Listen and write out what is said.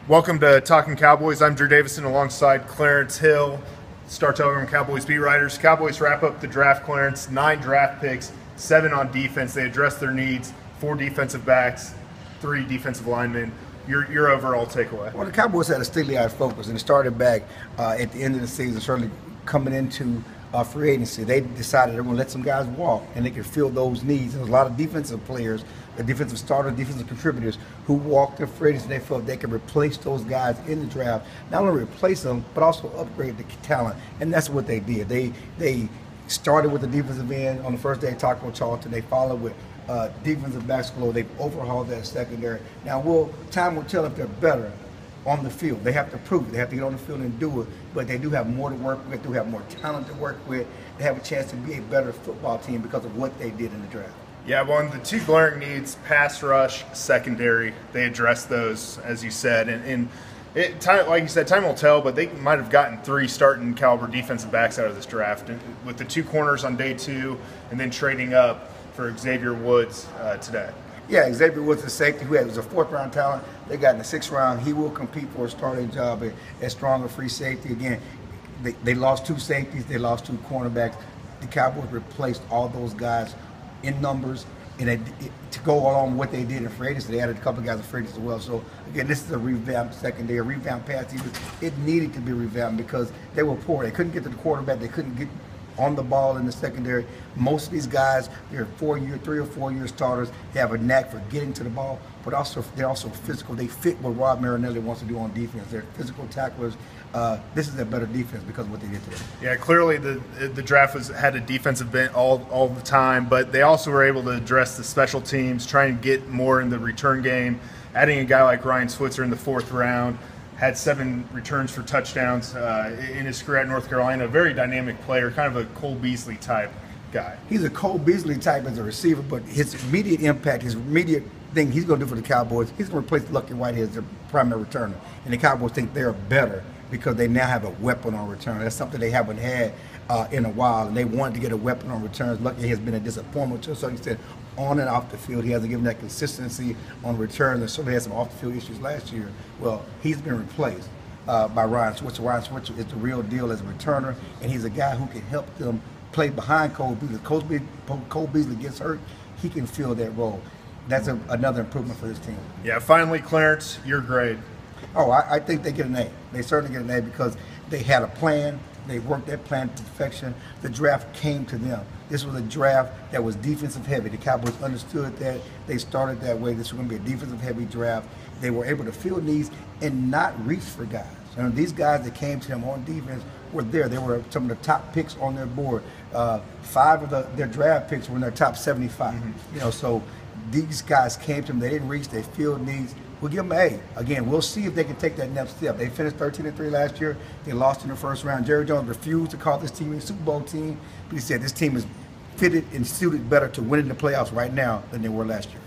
Welcome to Talkin Cowboys. I'm Drew Davison alongside Clarence Hill, Star Telegram Cowboys beat writers. Cowboys wrap up the draft, Clarence. 9 draft picks, 7 on defense. They address their needs. 4 defensive backs, 3 defensive linemen. Your overall takeaway? Well, the Cowboys had a steely-eyed focus, and it started back at the end of the season, certainly coming into free agency. They decided they were going to let some guys walk, and they could fill those needs. There's a lot of defensive players, the defensive starters, defensive contributors who walked in free agency. They felt they could replace those guys in the draft. Not only replace them, but also upgrade the talent, and that's what they did. They started with the defensive end on the first day, Taco Charlton. They followed with defensive backs below. They've overhauled that secondary. Now, time will tell if they're better on the field. They have to prove it. They have to get on the field and do it. But they do have more to work with. They do have more talent to work with. They have a chance to be a better football team because of what they did in the draft. Yeah, well, the 2 glaring needs, pass rush, secondary, they addressed those, as you said. And like you said, time will tell, but they might have gotten 3 starting caliber defensive backs out of this draft. And with the 2 corners on day 2 and then trading up for Xavier Woods today. Yeah, Xavier Woods, the safety, who was a 4th-round talent. They got in the 6th round. He will compete for a starting job at stronger free safety. Again, they lost 2 safeties. They lost 2 cornerbacks. The Cowboys replaced all those guys in numbers. And to go along with what they did in free agency, they added a couple of guys in free agency as well. So, again, this is a revamped secondary, a revamped pass defense. It needed to be revamped because they were poor. They couldn't get to the quarterback. They couldn't get on the ball in the secondary. Most of these guys, they're 3 or 4 year starters. They have a knack for getting to the ball, but they're also physical. They fit what Rob Marinelli wants to do on defense. They're physical tacklers. This is a better defense because of what they did today. Yeah, clearly the draft had a defensive bent all the time, but they also were able to address the special teams, try and get more in the return game, adding a guy like Ryan Switzer in the 4th round. Had 7 returns for touchdowns in his career at North Carolina. A very dynamic player, kind of a Cole Beasley type guy. He's a Cole Beasley type as a receiver, but his immediate impact, his immediate thing he's going to do for the Cowboys, he's going to replace Lucky Whitehead as their primary returner. And the Cowboys think they're better because they now have a weapon on return. That's something they haven't had in a while, and they wanted to get a weapon on returns. Lucky has been a disappointment to a certain extent on and off the field. He hasn't given that consistency on returns, and certainly had some off-the-field issues last year. Well, he's been replaced by Ryan Switzer. Ryan Switzer is the real deal as a returner, and he's a guy who can help them play behind Cole Beasley. Cole Beasley gets hurt, he can fill that role. That's another improvement for this team. Yeah, finally, Clarence, your grade. Oh, I think they get an A. They certainly get an A because they had a plan. They worked that plan to perfection. The draft came to them. This was a draft that was defensive heavy. The Cowboys understood that. They started that way. This was going to be a defensive heavy draft. They were able to fill needs and not reach for guys. These guys that came to them on defense were there. They were some of the top picks on their board. 5 of their draft picks were in their top 75. Mm-hmm. So these guys came to them. They didn't reach. They filled needs. We'll give them an A. Again, we'll see if they can take that next step. They finished 13-3 last year. They lost in the 1st round. Jerry Jones refused to call this team a Super Bowl team, but he said this team is fitted and suited better to winning the playoffs right now than they were last year.